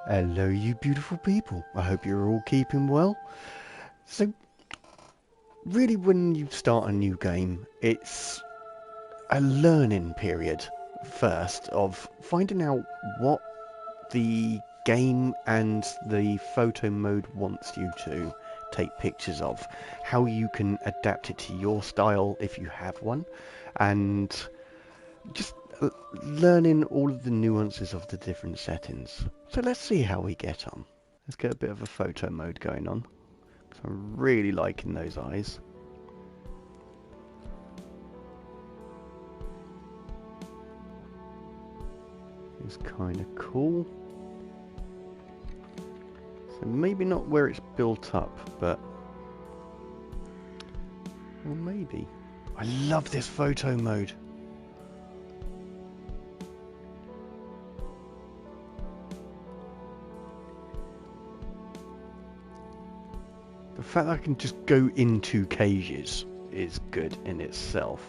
Hello, you beautiful people. I hope you're all keeping well. So, really, when you start a new game, it's a learning period first of finding out what the game and the photo mode wants you to take pictures of, how you can adapt it to your style if you have one, and just learning all of the nuances of the different settings. So let's see how we get on. Let's get a bit of a photo mode going on. So I'm really liking those eyes. It's kind of cool. So maybe not where it's built up, but... well, maybe. I love this photo mode. The fact that I can just go into cages is good in itself.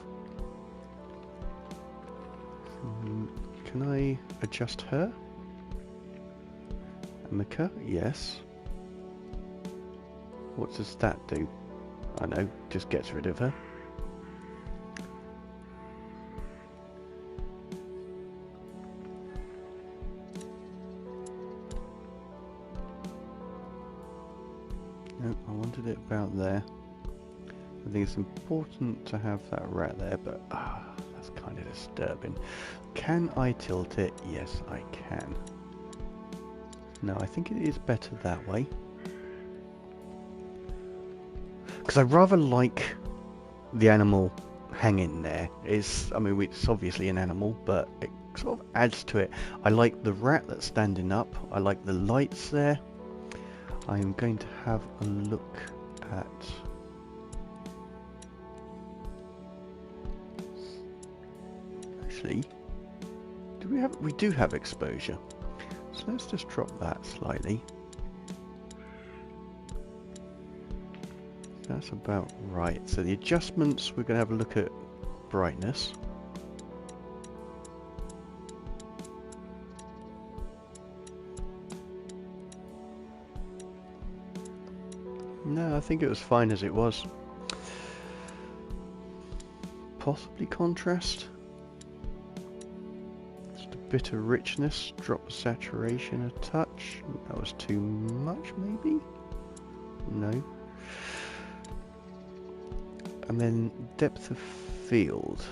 Can I adjust her? Amika? Yes. What does that do? I know, just gets rid of her. No, I wanted it about there. I think it's important to have that rat there, but that's kind of disturbing. Can I tilt it? Yes, I can. No, I think it is better that way. Because I rather like the animal hanging there. I mean, it's obviously an animal, but it sort of adds to it. I like the rat that's standing up. I like the lights there. I am going to have a look at... actually, we do have exposure. So let's just drop that slightly. That's about right. So the adjustments, we're going to have a look at brightness. No, I think it was fine as it was. Possibly contrast. Just a bit of richness. Drop the saturation a touch. That was too much, maybe? No. And then depth of field.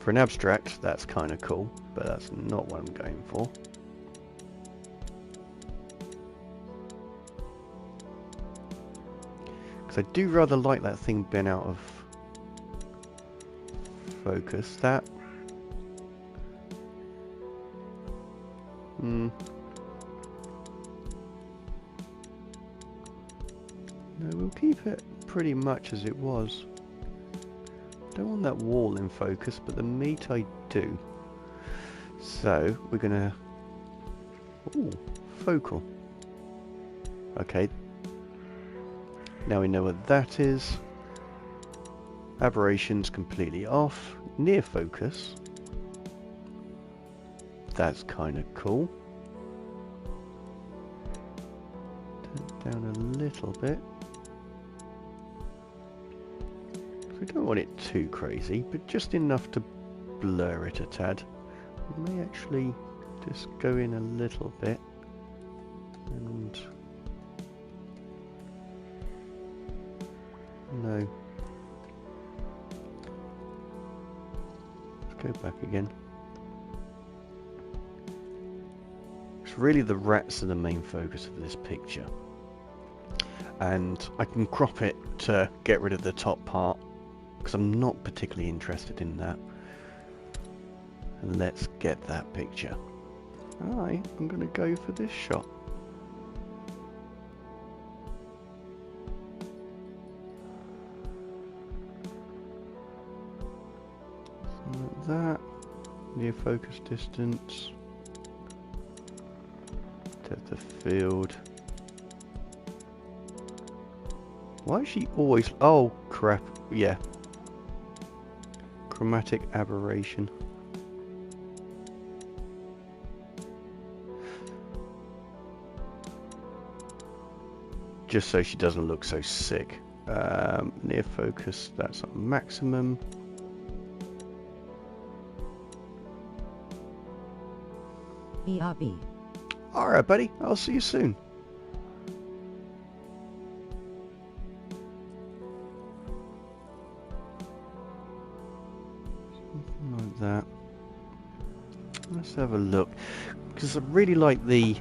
For an abstract, that's kind of cool, but that's not what I'm going for. Because I do rather like that thing being out of focus. That... no, we'll keep it pretty much as it was. Don't want that wall in focus, but the meat I do. So, we're gonna... ooh, focal. Okay. Now we know what that is. Aberration's completely off. Near focus. That's kind of cool. Turn it down a little bit. We don't want it too crazy, but just enough to blur it a tad. We may actually just go in a little bit and... no. Let's go back again. It's really the rats are the main focus of this picture. And I can crop it to get rid of the top part, because I'm not particularly interested in that. And let's get that picture. I'm going to go for this shot. Something like that. Near focus distance. Depth of field. Why is she always... oh crap, yeah. Chromatic aberration. just so she doesn't look so sick. Near focus, that's on maximum. BRB. Alright, buddy, I'll see you soon. Something like that. Let's have a look, because I really like the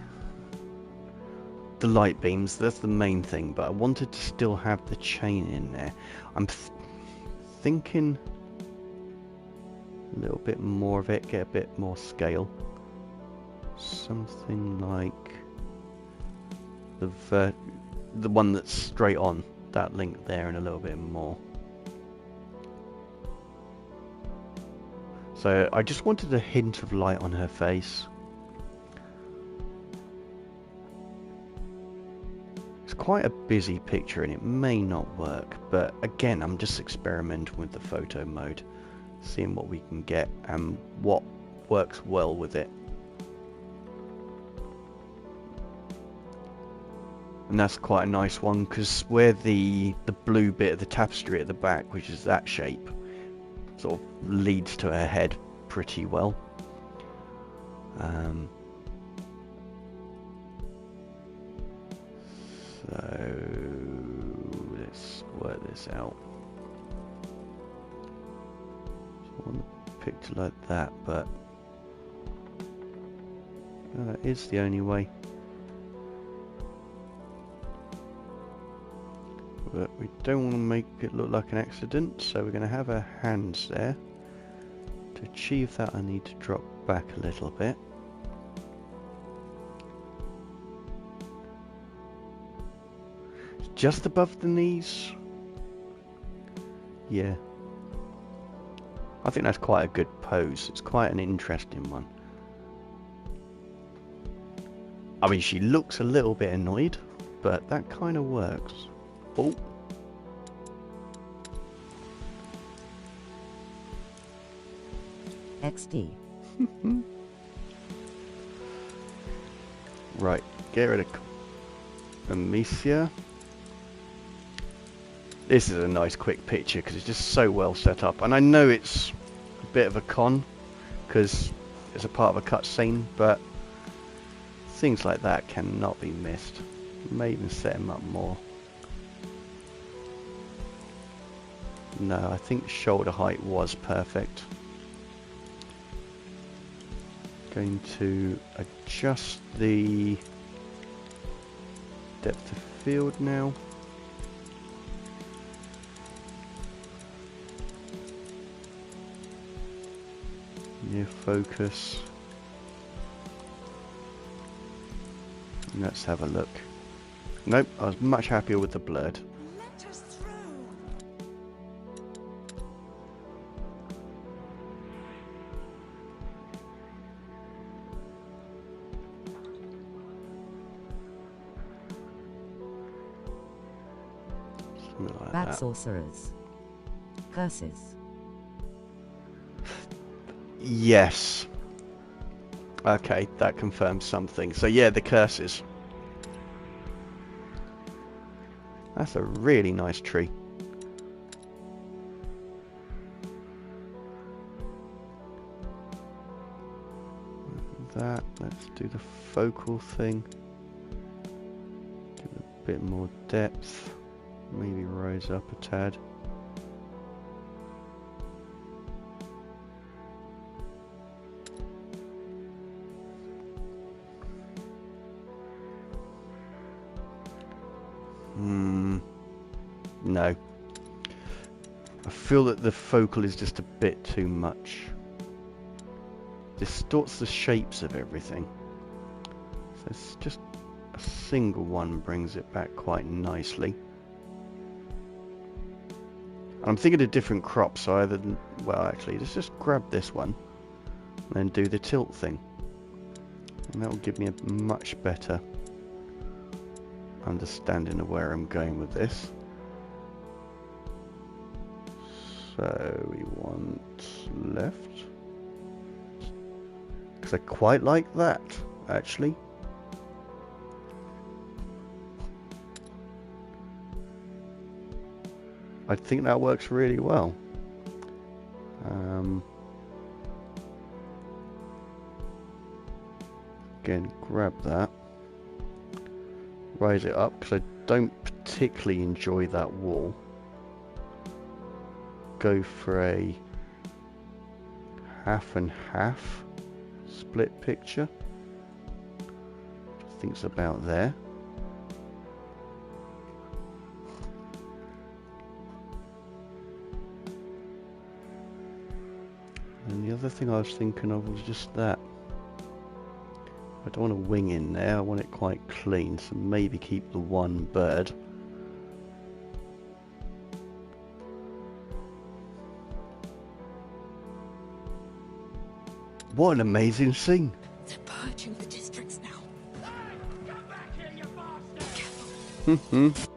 light beams. That's the main thing, but I wanted to still have the chain in there. I'm thinking a little bit more of it, get a bit more scale. Something like the one that's straight on, that link there, and a little bit more. So I just wanted a hint of light on her face. It's quite a busy picture and it may not work, but again, I'm just experimenting with the photo mode, seeing what we can get and what works well with it. And that's quite a nice one, because where the blue bit of the tapestry at the back, which is that shape, sort of leads to her head pretty well. So let's work this out. So I want a picture like that, but that is the only way. But we don't want to make it look like an accident, so we're going to have her hands there. To achieve that, I need to drop back a little bit. Just above the knees. Yeah. I think that's quite a good pose. It's quite an interesting one. I mean, she looks a little bit annoyed, but that kind of works. Oh. XD. Right, get rid of Amicia. This is a nice quick picture because it's just so well set up, and I know it's a bit of a con because it's a part of a cutscene, but things like that cannot be missed. You may even set him up more. No, I think shoulder height was perfect. Going to adjust the depth of field now. Near focus. Let's have a look. Nope, I was much happier with the blurred. Let us through. Something like Bad that. sorcerers. Curses. Yes. Okay, that confirms something. So yeah, the curses. That's a really nice tree. That, let's do the focal thing. Give it a bit more depth. Maybe rise up a tad. No. I feel that the focal is just a bit too much. Distorts the shapes of everything. So it's just a single one brings it back quite nicely. And I'm thinking of different crops, so either, well actually, let's just grab this one and then do the tilt thing. And that will give me a much better understanding of where I'm going with this. So we want left. Because I quite like that, actually. I think that works really well. Again, grab that, raise it up, because I don't particularly enjoy that wall. Go for a half and half split picture. I think it's about there. And the other thing I was thinking of was just that. I don't want a wing in there, I want it quite clean, so maybe keep the one bird. What an amazing scene! They're purging the districts now. Come back here, you bastard!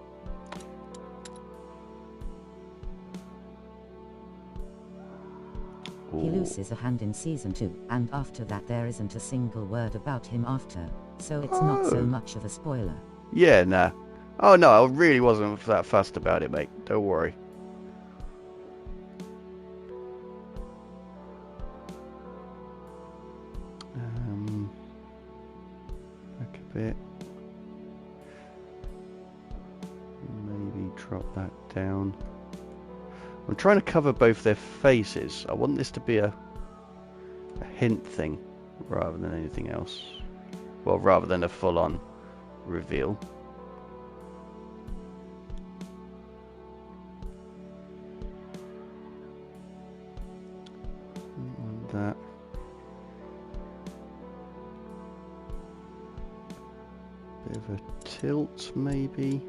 He loses a hand in season 2, and after that there isn't a single word about him after, so it's not so much of a spoiler. Yeah, nah. Oh no, I really wasn't that fussed about it, mate. Don't worry. Back a bit. Maybe drop that down. I'm trying to cover both their faces. I want this to be a hint thing rather than anything else. Well, rather than a full-on reveal. And that. Bit of a tilt, maybe.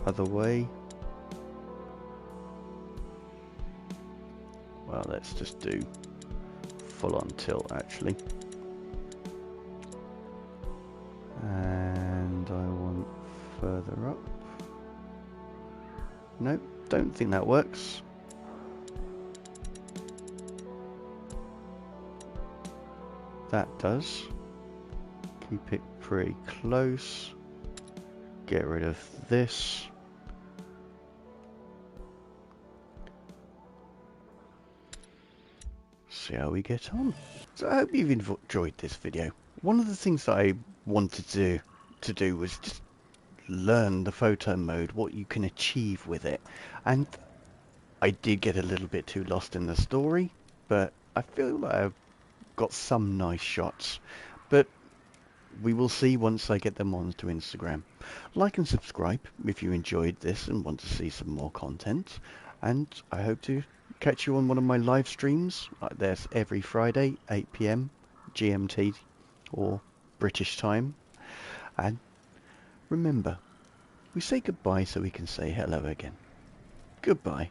Other way. Well, let's just do full-on tilt, actually. And I want further up. Nope, don't think that works. That does. Keep it pretty close. Get rid of this. See how we get on. So I hope you've enjoyed this video. One of the things that I wanted to do was just learn the photo mode, what you can achieve with it. And I did get a little bit too lost in the story, but I feel like I've got some nice shots. But we will see once I get them onto Instagram. Like and subscribe if you enjoyed this and want to see some more content. And I hope to catch you on one of my live streams. There's every Friday, 8 PM GMT or British time. And remember, we say goodbye so we can say hello again. Goodbye.